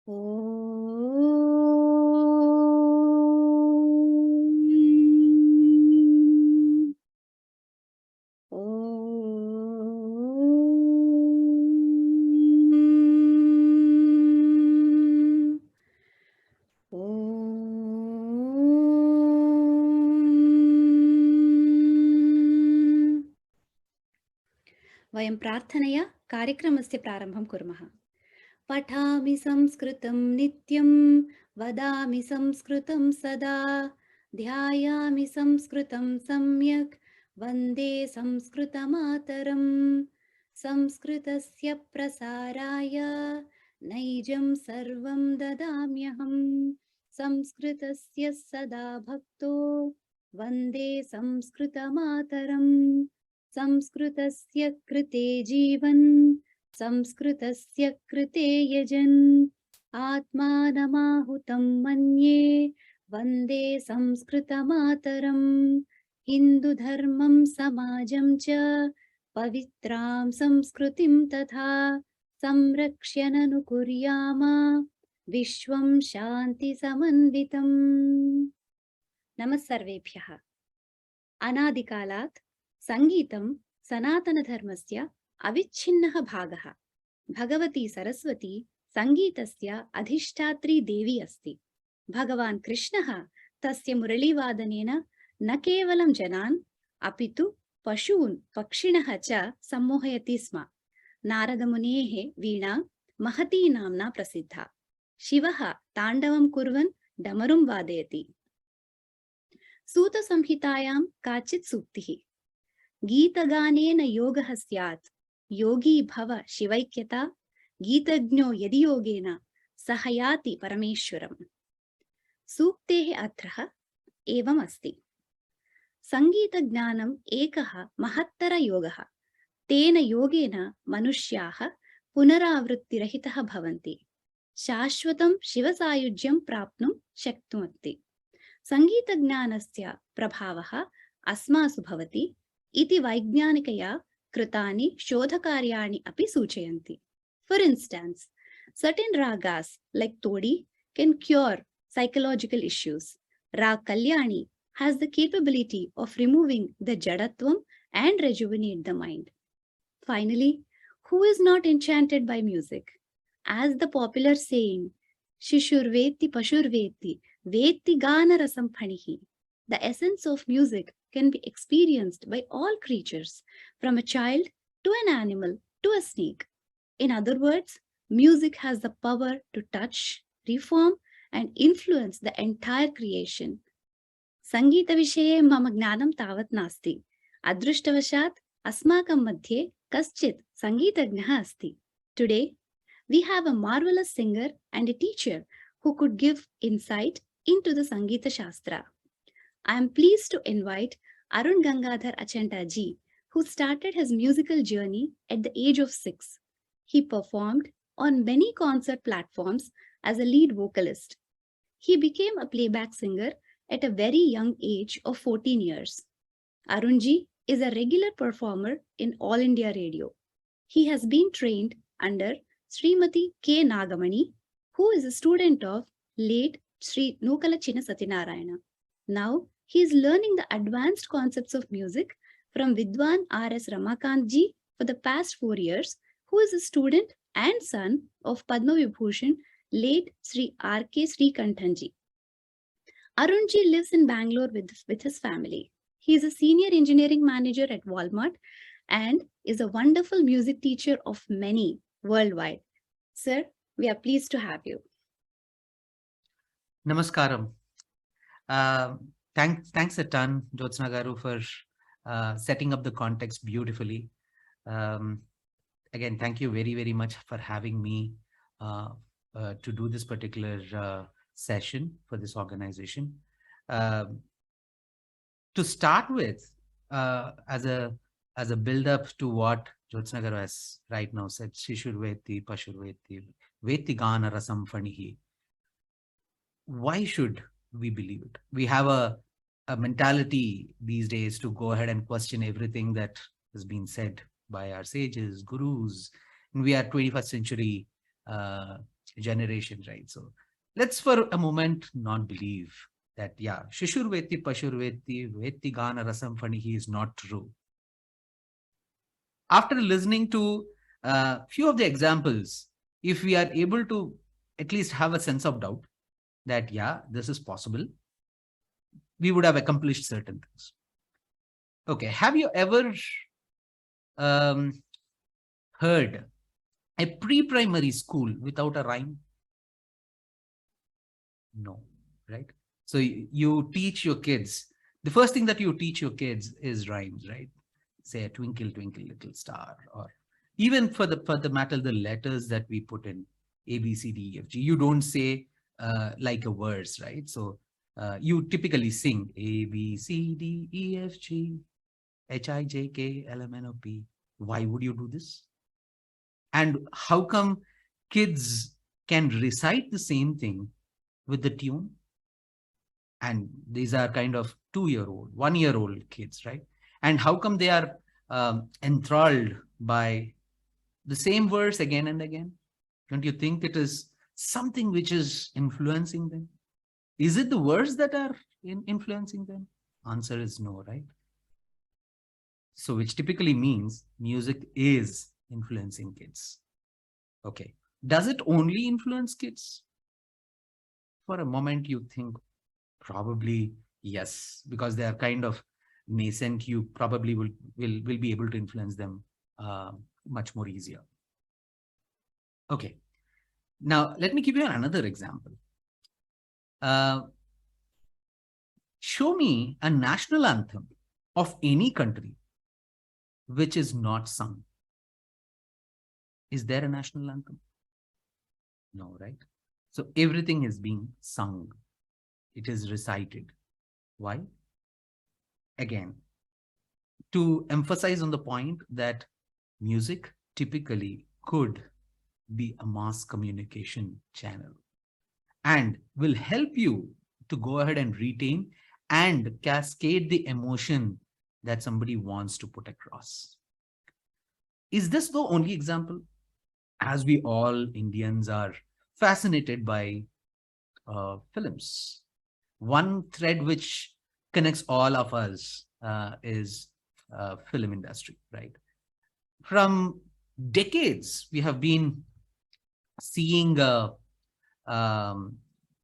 वयं प्रार्थनया कार्यक्रमस्य प्रारम्भं कुर्मः। पठामि संस्कृतं नित्यं, वदामि संस्कृतं सदा, ध्यायामि संस्कृतं सम्यक्, वन्दे संस्कृतमातरम्। संस्कृतस्य प्रसाराय नैजं सर्वं ददाम्यहम्। संस्कृतस्य सदा भक्तो वन्दे संस्कृतमातरम्। संस्कृतस्य कृते जीवन्, संस्कृतस्य कृते यजन्, आत्मानमाहुतं मन्ये वन्दे संस्कृतमातरम्। हिन्दुधर्मं समाजं च पवित्रां संस्कृतिं तथा संरक्ष्य ननु कुर्याम विश्वं शान्तिसमन्वितम्। नमः सर्वेभ्यः। अनादिकालात् संगीतं सनातनधर्मस्य अविच्छिन्नः भागः। भगवती सरस्वती संगीतस्य अधिष्ठात्री देवी अस्ति। भगवान् कृष्णः तस्य मुरलीवादनेन न केवलं जनान् अपितु पशून् पक्षिणः च सम्मोहयति स्म। नारदमुनेः वीणा महती नाम्ना प्रसिद्धा। शिवः ताण्डवं कुर्वन् डमरुं वादयति। सूतसंहितायां काचित् सूक्तिः, गीतगानेन योगः स्यात्, योगी भव शिवैक्यता, गीतज्ञो यदि योगेन सह याति परमेश्वरम्। सूक्तेः अर्थः एवम् अस्ति। संगीतज्ञानम् एकः महत्तरयोगः। तेन योगेन मनुष्याः पुनरावृत्तिरहितः भवन्ति, शाश्वतं शिवसायुज्यं प्राप्तुं शक्नुवन्ति। संगीतज्ञानस्य प्रभावः अस्मासु भवति इति वैज्ञानिकया कृतानि शोधकार्याणि अपि सूचयन्ति. For instance, certain ragas like Todi can cure psychological issues. Rag Kalyani has the capability of removing the jadatvam and rejuvenate the mind. Finally, who is not enchanted by music? As the popular saying, Shishurveti Pashurveti Veti Gana Rasam Phanihi. The essence of music can be experienced by all creatures, from a child to an animal to a snake. In other words, music has the power to touch, reform, and influence the entire creation. Sangeeta-विषये मम ज्ञानं तावत् नास्ति. अदृष्टवशात् अस्माकं मध्ये कश्चित् सङ्गीतज्ञः अस्ति. Today, we have a marvelous singer and a teacher who could give insight into the Sangeeta Shastra. I am pleased to invite Arun Gangadhar Achanta ji, who started his musical journey at the age of 6. He performed on many concert platforms as a lead vocalist. He became a playback singer at a very young age of 14 years. Arun ji is a regular performer in All India Radio. He has been trained under Srimati K. Nagamani, who is a student of late Sri Nukala Chinna Satyanarayana. Now, he is learning the advanced concepts of music from Vidwan R.S. Ramakant ji for the past 4 years, who is a student and son of Padma Vibhushan late Sri R.K. Srikanthan ji. Arun ji lives in Bangalore with his family. He is a senior engineering manager at Walmart and is a wonderful music teacher of many worldwide. Sir, we are pleased to have you. Namaskaram. Thanks a ton, Jyotsna Garu, for setting up the context beautifully. Again, thank you very, very much for having me to do this particular session for this organization. To start with, as a build-up to what Jyotsna Garu has right now said, Shishurveti, Pashurveti, Veti Gana Rasam Phanihi. Why should we believe it? We have a mentality these days to go ahead and question everything that has been said by our sages, gurus, and we are 21st century generation, right? So let's for a moment not believe that, yeah, Shishur Veti Pashur Veti Veti Gana Rasam Fanihi is not true. After listening to a few of the examples, if we are able to at least have a sense of doubt that, yeah, this is possible, we would have accomplished certain things. Okay, have you ever heard a pre-primary school without a rhyme? No, right? So you teach your kids, the first thing that you teach your kids is rhymes, right? Say a twinkle, twinkle, little star, or even for the matter, the letters that we put in A, B, C, D, E, F, G. You don't say like a verse, right? So you typically sing A, B, C, D, E, F, G, H, I, J, K, L, M, N, O, P. Why would you do this? And how come kids can recite the same thing with the tune? And these are kind of 2-year-old, 1-year-old kids, right? And how come they are enthralled by the same verse again and again? Don't you think it is something which is influencing them? Is it the words that are influencing them? Answer is no, right? So which typically means music is influencing kids. Okay. Does it only influence kids? For a moment, you think probably yes, because they are kind of nascent. You probably will be able to influence them much more easier. Okay. Now, let me give you another example. Show me a national anthem of any country which is not sung. Is there a national anthem? No, right? So everything is being sung. It is recited. Why? Again, to emphasize on the point that music typically could be a mass communication channel and will help you to go ahead and retain and cascade the emotion that somebody wants to put across. Is this the only example? As we all Indians are fascinated by films, one thread which connects all of us is film industry, right? From decades, we have been seeing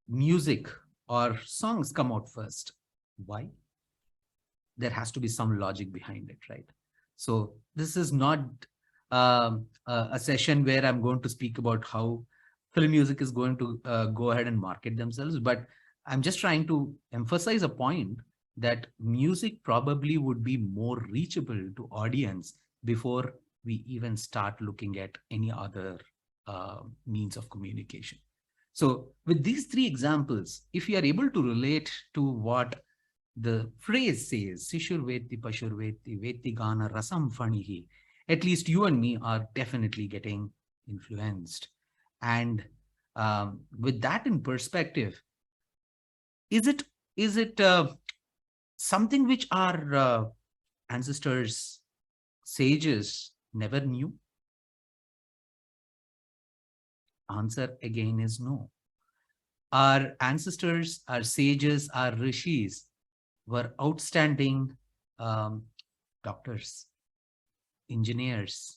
music or songs come out first. Why? There has to be some logic behind it, right? So this is not a session where I'm going to speak about how film music is going to go ahead and market themselves, but I'm just trying to emphasize a point that music probably would be more reachable to audience before we even start looking at any other means of communication. So with these 3 examples, if you are able to relate to what the phrase says, Sishur Veti Pashur Veti Veti Gana Rasam Fanihi, at least you and me are definitely getting influenced. And with that in perspective, is it something which our ancestors, sages never knew? Answer again is no. Our ancestors, our sages, our rishis were outstanding doctors, engineers,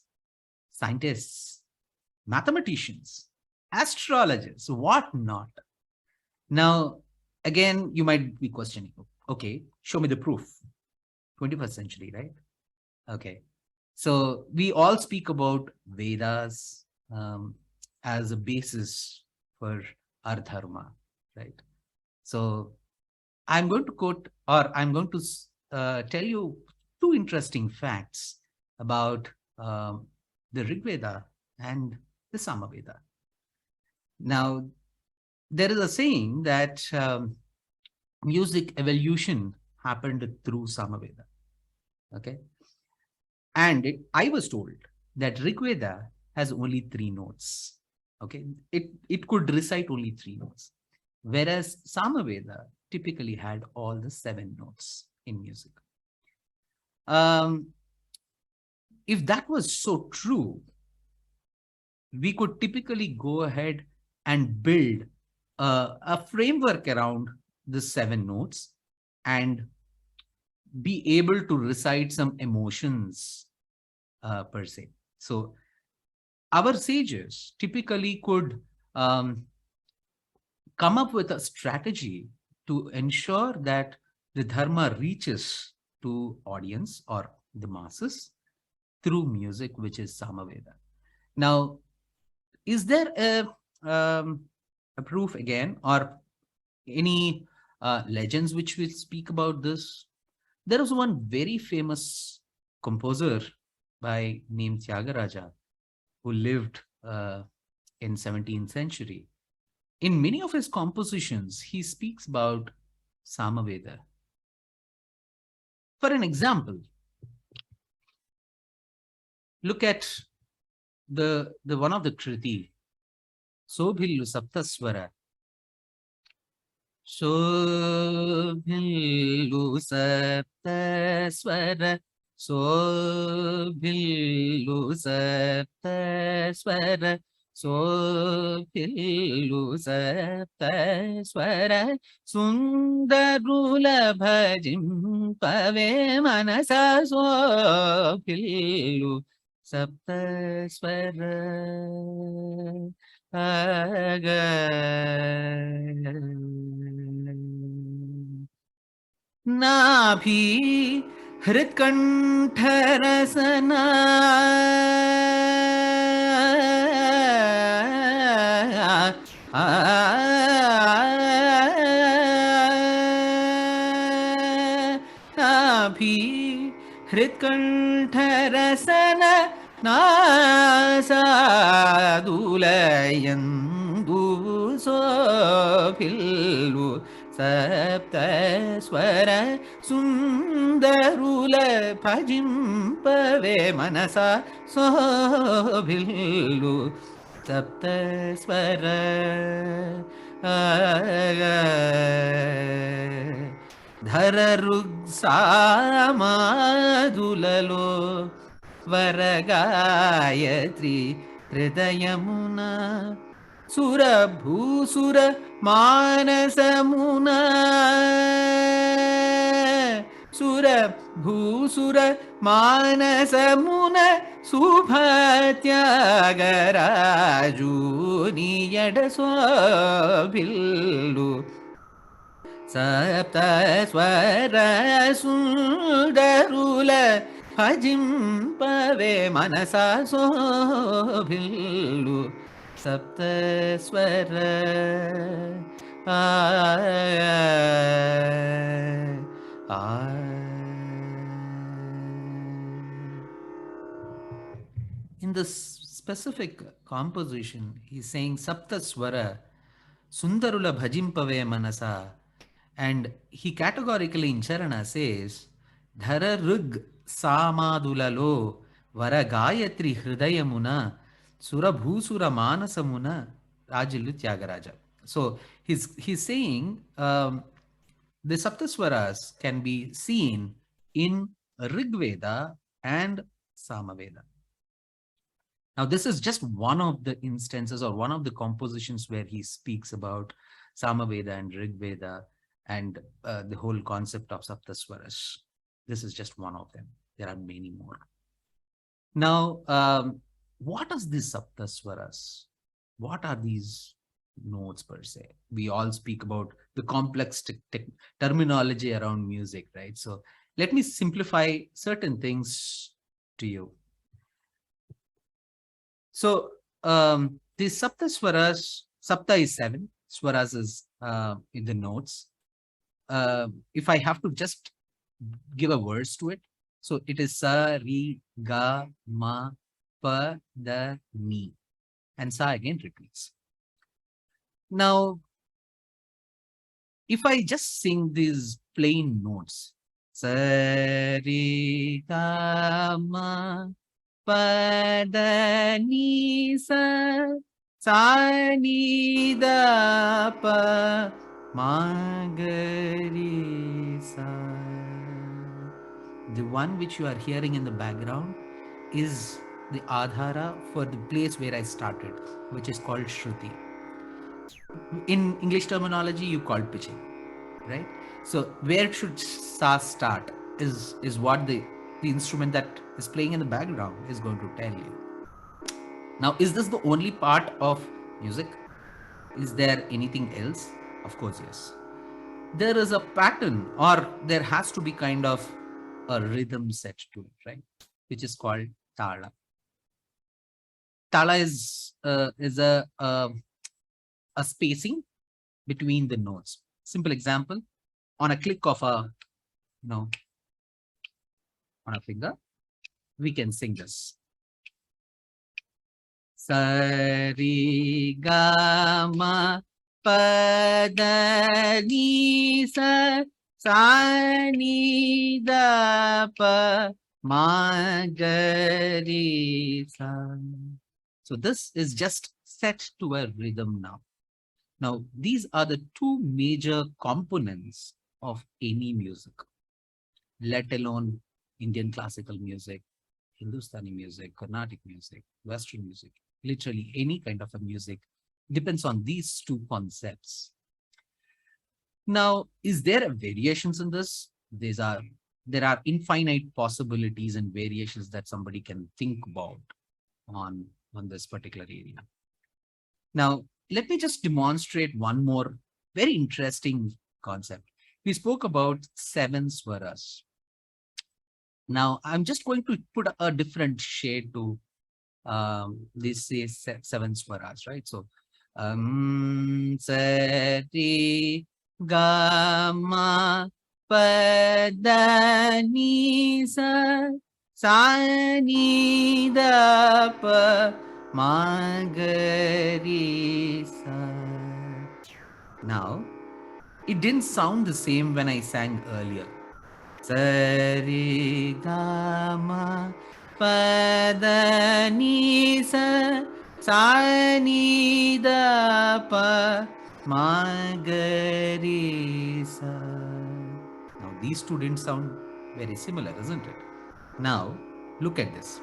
scientists, mathematicians, astrologers, what not. Now, again, you might be questioning, okay, show me the proof. 21st century, right? Okay. So we all speak about Vedas as a basis for our dharma, right? So I'm going to quote, or I'm going to tell you 2 interesting facts about the Rig Veda and the Samaveda. Now, there is a saying that music evolution happened through Samaveda. Okay. And I was told that Rig Veda has only 3 notes. Okay. It could recite only 3 notes. Whereas Samaveda typically had all the 7 notes in music. If that was so true, we could typically go ahead and build a framework around the 7 notes and be able to recite some emotions per se. So our sages typically could come up with a strategy to ensure that the dharma reaches to audience or the masses through music, which is Samaveda. Now, is there a proof again or any legends which will speak about this? There was one very famous composer by name Tyagaraja who lived in 17th century. In many of his compositions, he speaks about Samaveda. For an example, look at the one of the Kriti, Sobhillu Saptaswara. Sobhillu Saptaswara, Sobhillu Saptaswara, Sobhillu Saptaswara, Sundarula Bhajimpave Manasa, Sobhillu Saptaswara. नाभि हृत्कण्ठरसना नाभि हृत्कण्ठरसन नासादुलयन्दु सोभिल्लु सप्तस्वर सुन्दरुल भजिम्पवे मनसा सोभिल्लु सप्तस्वर धररुग्सामादुలలో వరగాయత్రి హృదయమున సురభూసుర మానసమున సురభూసుర మానసమున శుభత్యాగరాజు నీయడ శోభిల్లు సప్తస్వర సుందరుల భజింపవే మనసా శోభిల్లు సప్తస్వర In this specific composition, he's saying Saptaswara, Sundarula Bhajimpave Manasa, and he categorically in Charana says, Dhara-rug Samadulalo Varagayatri Hridayamuna Surabhusura Manasamuna Rajilu Tyagaraja. So he's saying the Saptaswaras can be seen in Rigveda and Samaveda. Now, this is just one of the instances or one of the compositions where he speaks about Samaveda and Rigveda and the whole concept of Saptaswaras. This is just one of them. There are many more. Now, what is this Saptaswaras? What are these notes per se? We all speak about the complex terminology around music, right? So let me simplify certain things to you. So the Saptaswaras, Sapta is 7, Swaras is in the notes. If I have to just give a verse to it, so it is Sa, Ri, Ga, Ma, Pa, Da, Ni. And Sa again repeats. Now, if I just sing these plain notes, Sa, Ri, Ga, Ma, Pa, Da, Ni, Sa, Sa, Ni, Da, Pa, Ma, Ga, Ri, Sa. The one which you are hearing in the background is the Adhara for the place where I started, which is called Shruti. in English terminology, you call pitching, right? So where should sa start is what the instrument that is playing in the background is going to tell you. Now, is this the only part of music? Is there anything else? Of course, yes. There is a pattern, or there has to be kind of a rhythm set to it, right? Which is called tala. Tala is a spacing between the notes. Simple example: on a click of a, on a finger, we can sing this. Sari ga ma pa da ni sa sa ni da pa ma ga ri sa. So this is just set to a rhythm now. Now, these are the two major components of any music, let alone Indian classical music, Hindustani music, Carnatic music, Western music, literally any kind of a music depends on these two concepts. Now, is there variations in this? There are infinite possibilities and variations that somebody can think about on this particular area. Now, let me just demonstrate one more very interesting concept. We spoke about 7 swaras. Now, I'm just going to put a different shade to these 7 swaras, right? So, Sari, Ga, Ma, Pa, Da, Ni, Sa, Sa, Ni, Da, Pa, Ma, Ga, Ri, Sa. Now, it didn't sound the same when I sang earlier. Sari, ga, ma, pa, da, ni, sa, sa, ni, da, pa, ma, ga, ri, sa. Now, these two didn't sound very similar, isn't it? Now, look at this.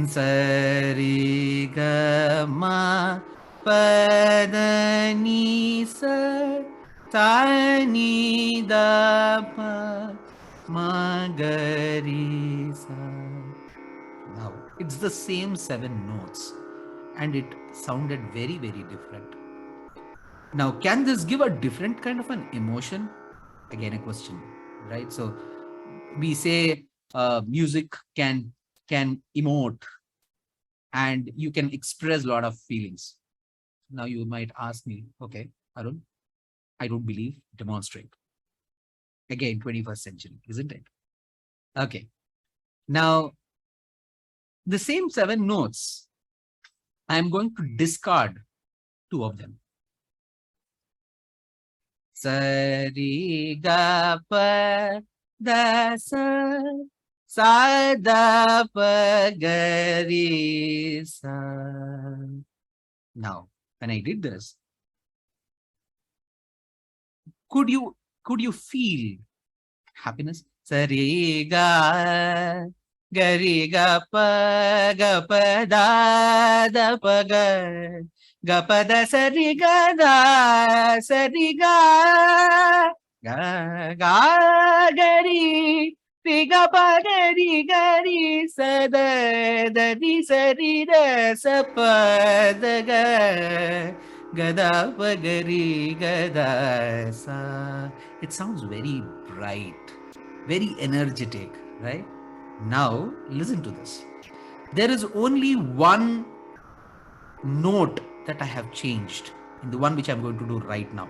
Sari, ga, ma, pa, da, ni, sa, sa, ni, da, pa, ma, ga, ri, sa. Now, it's the same 7 notes and it sounded very, very different. Now, can this give a different kind of an emotion? Again, a question, right? So we say music can emote and you can express a lot of feelings. Now you might ask me, okay, Arun, I don't believe, demonstrate. Again, 21st century, isn't it? Okay. Now, the same 7 notes, I'm going to discard 2 of them. Sari, ga, pa, da, sa, sa, da, pa, ga, ri, sa. Now, when I did this, could you feel happiness? Sari, ga, ga, ri, ga, pa, da, pa, ga, pa, da, sari, ga, da, sari, ga, ga, ri, ga, pa, ga, ri, sa, da, di, sa, ri, da, sa, pa, da, ga, da, pa, ga, ri, ga, da, sa. It sounds very bright, very energetic, right? Now, listen to this. There is only one note that I have changed in the one which I'm going to do right now.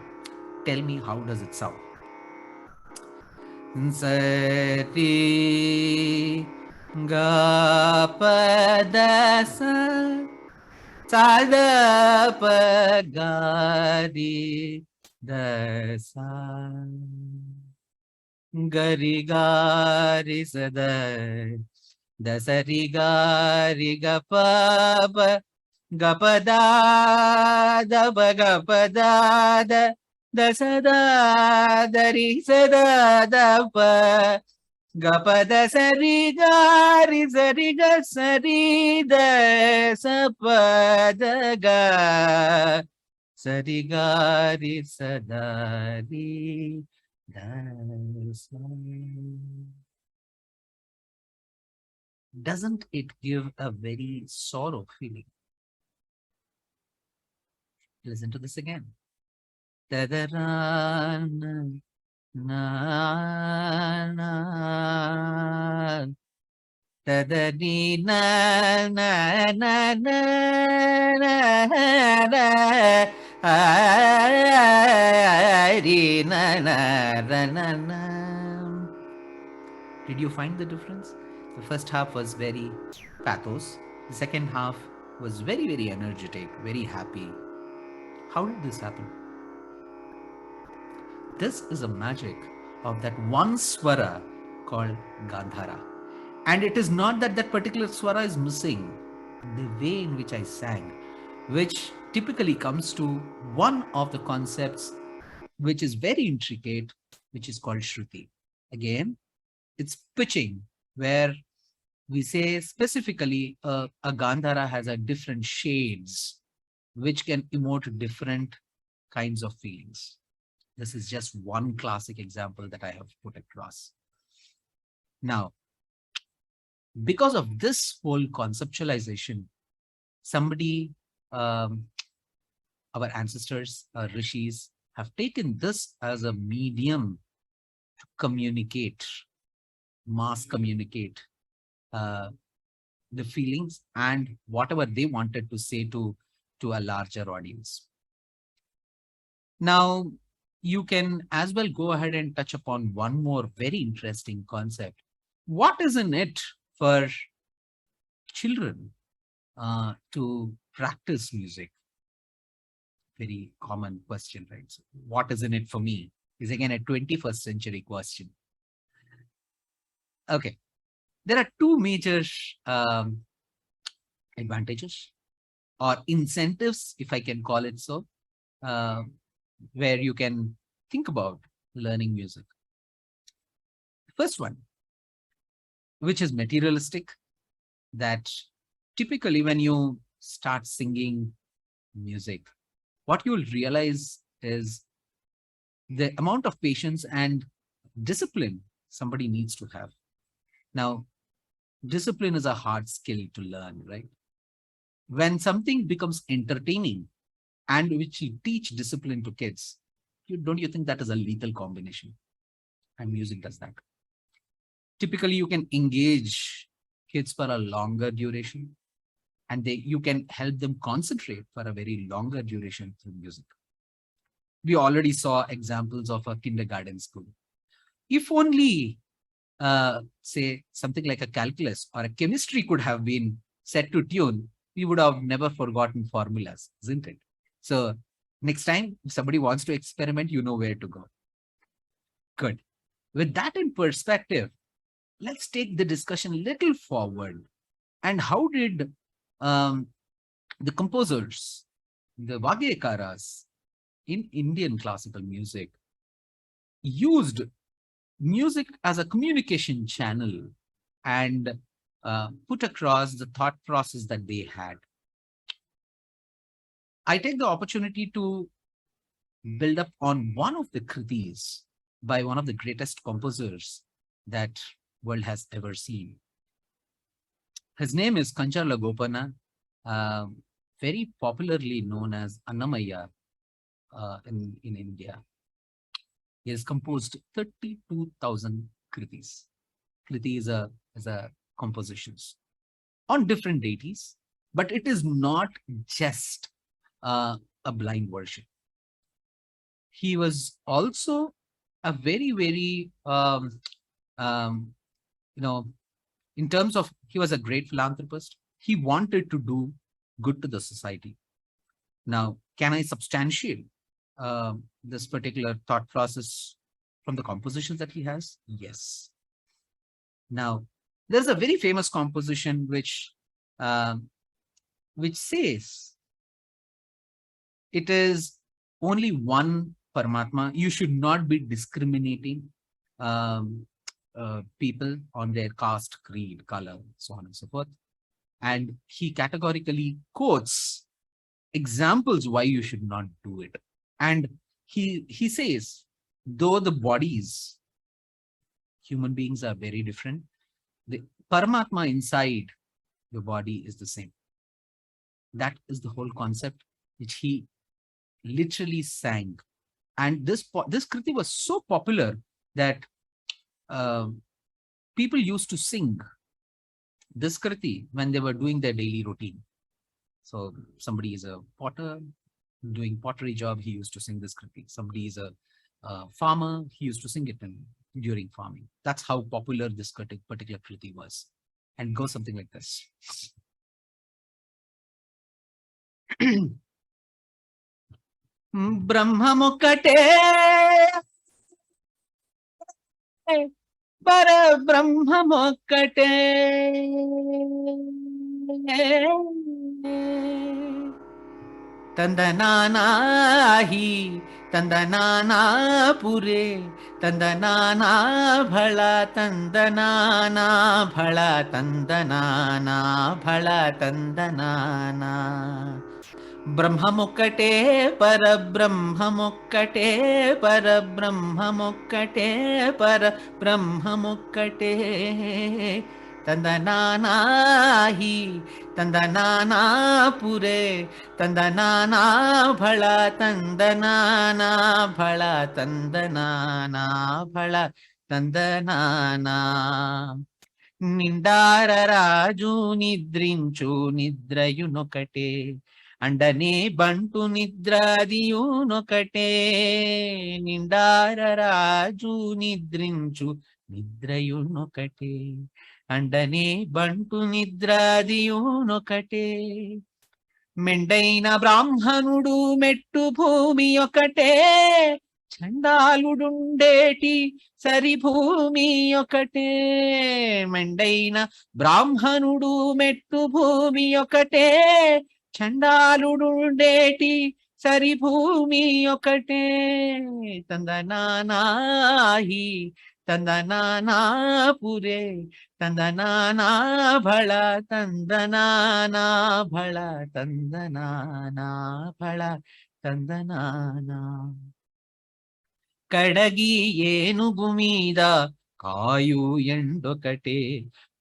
Tell me, how does it sound? Sari, ga, pa, da, sa, sa, da, pa, ga, ri, da, sa. Gari, ga, ri, sa, da, sa, ri, ga, pa, pa, ga, pa, da, pa, ga, pa, da, sa, da, ri, sa, da, pa, ga, pa, da, sa, ri, ga, sa, ri, da, sa, pa, da, ga, Sarigari Sadari. Doesn't it give a very sorrow feeling? Listen to this again. Tadaran, na, na, tadani, na, na, na, na, na, na, ari, na, na, na, na, na. Did you find the difference? The first half was very pathos. The second half was very, very energetic, very happy. How did this happen? This is a magic of that one swara called Gandhara. And it is not that that particular swara is missing. The way in which I sang, which typically comes to one of the concepts which is very intricate, which is called Shruti. Again, it's pitching, where we say specifically a Gandhara has a different shades which can emote different kinds of feelings. This is just one classic example that I have put across. Now, because of this whole conceptualization, somebody, our ancestors, our rishis, have taken this as a medium to communicate, mass communicate the feelings and whatever they wanted to say to a larger audience. Now, you can as well go ahead and touch upon one more very interesting concept. What is in it for children to practice music? Very common question, right? So what is in it for me is again a 21st century question. Okay, there are two major advantages or incentives, if I can call it so, where you can think about learning music. First one, which is materialistic, that typically when you start singing music, what you will realize is the amount of patience and discipline somebody needs to have. Now, discipline is a hard skill to learn, right? When something becomes entertaining and which you teach discipline to kids, don't you think that is a lethal combination? And music does that. Typically, you can engage kids for a longer duration, and you can help them concentrate for a very longer duration through music. We already saw examples of a kindergarten school. If only, say, something like a calculus or a chemistry could have been set to tune, we would have never forgotten formulas, isn't it? So next time, if somebody wants to experiment, you know where to go. Good. With that in perspective, let's take the discussion a little forward. And how did the composers, the Vagyakaras in Indian classical music, used music as a communication channel and put across the thought process that they had? I take the opportunity to build up on one of the kritis by one of the greatest composers that world has ever seen. His name is Kancharla Gopana, very popularly known as Annamaya in India. He has composed 32,000 kritis. Kriti is a compositions on different deities, but it is not just a blind worship. He was also a very, very, in terms of, he was a great philanthropist. He wanted to do good to the society. Now, can I substantiate this particular thought process from the compositions that he has? Yes. Now, there's a very famous composition which says it is only one Paramatma. You should not be discriminating people on their caste, creed, color, so on and so forth. And he categorically quotes examples why you should not do it. And he says, though the bodies, human beings are very different, the Paramatma inside your body is the same. That is the whole concept which he literally sang. And this kriti was so popular that people used to sing this kriti when they were doing their daily routine. So somebody is a potter doing pottery job, he used to sing this kriti. Somebody is a farmer, he used to sing it during farming. That's how popular this particular kriti was. And it goes something like this. Brahmamukate para Brahmamukate Tandananahi Tandanana Pure Tandanana Bhala Tandanana Bhala Tandanana Bhala Tandanana Brahmamukkate Parabrahmamukkate Parabrahmamukkate Parabrahmamukkate Tandananahi Tandanana Pure Tandanana Bhala Tandanana Bhala Tandanana Bhala Tandanana Nindara Raju Nidrinchu Nidrayunokate Andane Bantu Nidradiyunokate Nindara Raju Nidrinchu Nidrayunokate Andane Bantu Nidradiyunokate Mendaina Brahmanudu Mettu Bhumi Yokate Chandaludundeti Sari Bhumi Yokate Mendaina Brahmanudu Mettu Bhumi Yokate Chandaludundeti Sari Bhumi Yokate Tandananahi Tandanana Pure Tandanana Bhala Tandanana Bhala Tandanana Bhala Tandanana Kadagi Yenugu Mida Kayu Endokate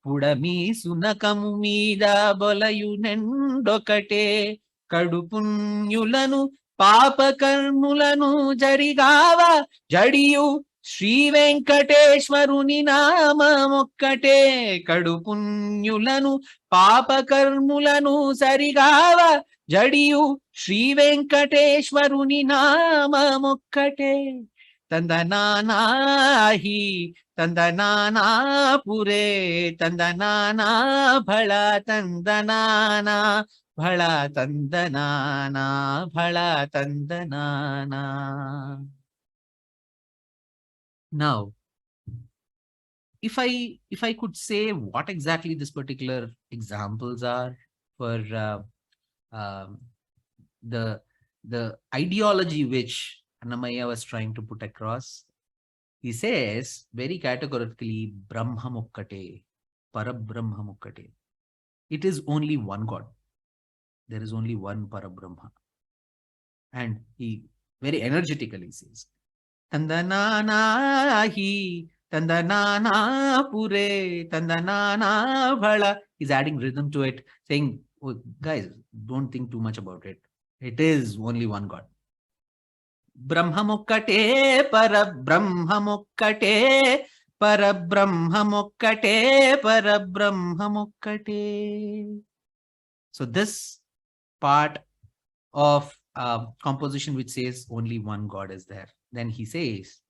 Pudami Sunakamu Mida Bolayu Nendokate Kadupunyulanu Papa Karmulanu Jarigava Jadiyu Sri Venkateshwaruni Nama Mokkate Kadupunyulanu Papa Karmulanu Sarigava Jadiyu Sri Venkateshwaruni Nama Mokkate Tandananahi Tandanana Pure Tandanana Bhala Tandanana Bhala Tandanana Bhala Tandanana. Now, if I could say what exactly this particular examples are for the ideology which Annamaya was trying to put across, he says very categorically, Brahmamukkate, Parabrahmamukkate. It is only one God. There is only one Parabrahma. And he very energetically says, Tandananahi, Tandanana Pure, Tandanana Bhala. He's adding rhythm to it, saying, oh, guys, don't think too much about it. It is only one God. Brahmamukkate, Parabrahmamukkate, Parabrahmamukkate, Parabrahmamukkate. So this part of composition which says only one God is there. Then he says,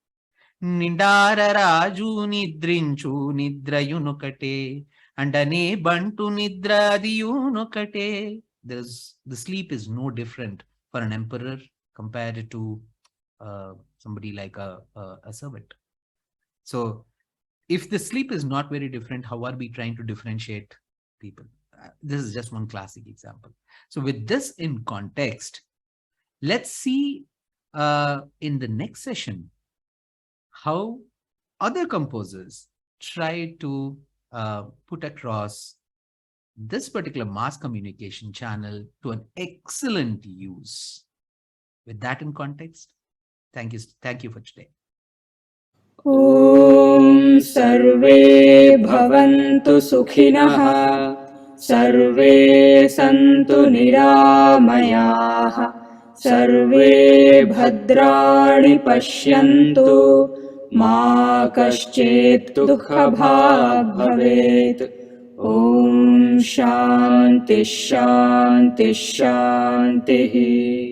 Nindara Raju Nidrinchu Nidrayunukate Andane Bantu Nidradiyunukate. The sleep is no different for an emperor compared to somebody like a servant. So if the sleep is not very different, how are we trying to differentiate people? This is just one classic example. So with this in context, let's see in the next session how other composers try to put across this particular mass communication channel to an excellent use. With that in context, thank you for today. ॐ सर्वे भवन्तु सुखिनः, सर्वे सन्तु निरामयाः, सर्वे भद्राणि पश्यन्तु, मा कश्चित् दुःखभाग् भवेत्। ॐ शान्ति शान्ति शान्तिः।